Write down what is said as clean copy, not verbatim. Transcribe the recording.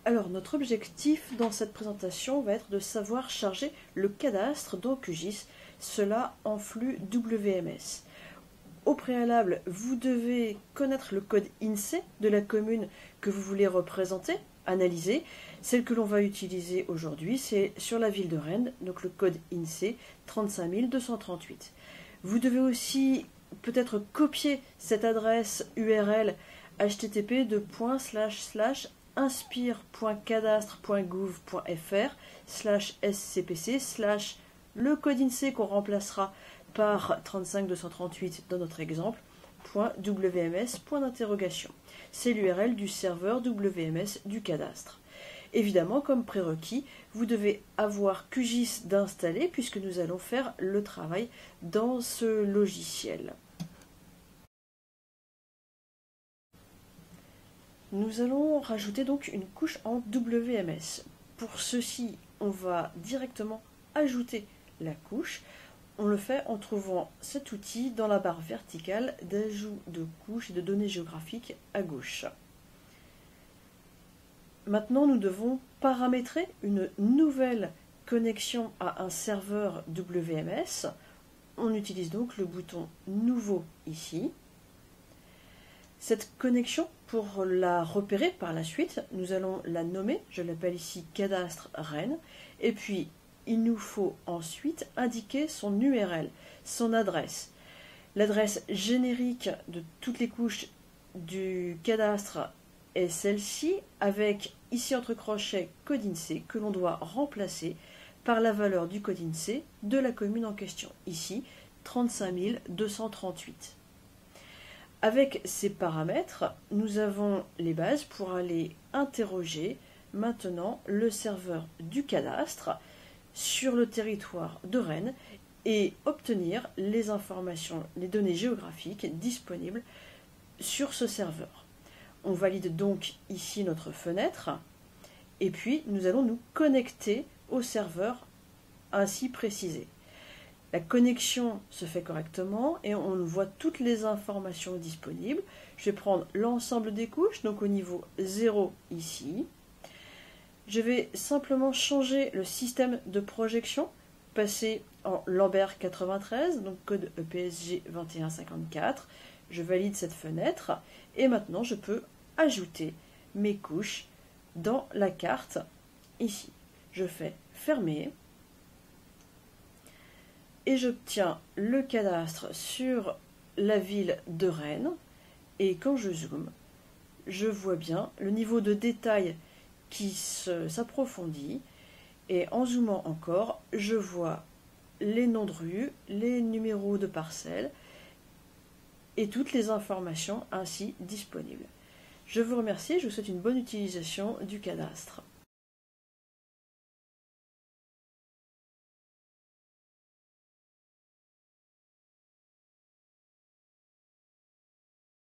Alors, notre objectif dans cette présentation va être de savoir charger le cadastre dans QGIS, cela en flux WMS. Au préalable, vous devez connaître le code INSEE de la commune que vous voulez représenter, analyser. Celle que l'on va utiliser aujourd'hui, c'est sur la ville de Rennes, donc le code INSEE 35238. Vous devez aussi peut-être copier cette adresse URL http://inspire.cadastre.gouv.fr/scpc/ le code INSEE qu'on remplacera par 35238 dans notre exemple, .wms. C'est l'URL du serveur WMS du cadastre. Évidemment, comme prérequis, vous devez avoir QGIS d'installer puisque nous allons faire le travail dans ce logiciel. Nous allons rajouter donc une couche en WMS. Pour ceci, on va directement ajouter la couche. On le fait en trouvant cet outil dans la barre verticale d'ajout de couches et de données géographiques à gauche. Maintenant, nous devons paramétrer une nouvelle connexion à un serveur WMS. On utilise donc le bouton Nouveau ici. Cette connexion, pour la repérer par la suite, nous allons la nommer, je l'appelle ici Cadastre Rennes, et puis il nous faut ensuite indiquer son URL, son adresse. L'adresse générique de toutes les couches du cadastre est celle-ci, avec ici entre crochets code INSEE que l'on doit remplacer par la valeur du code INSEE de la commune en question, ici 35238. Avec ces paramètres, nous avons les bases pour aller interroger maintenant le serveur du cadastre sur le territoire de Rennes et obtenir les informations, les données géographiques disponibles sur ce serveur. On valide donc ici notre fenêtre et puis nous allons nous connecter au serveur ainsi précisé. La connexion se fait correctement et on voit toutes les informations disponibles. Je vais prendre l'ensemble des couches, donc au niveau 0 ici. Je vais simplement changer le système de projection, passer en Lambert 93, donc code EPSG 2154. Je valide cette fenêtre et maintenant je peux ajouter mes couches dans la carte ici. Je fais fermer. Et j'obtiens le cadastre sur la ville de Rennes. Et quand je zoome, je vois bien le niveau de détail qui s'approfondit. Et en zoomant encore, je vois les noms de rues, les numéros de parcelles et toutes les informations ainsi disponibles. Je vous remercie et je vous souhaite une bonne utilisation du cadastre.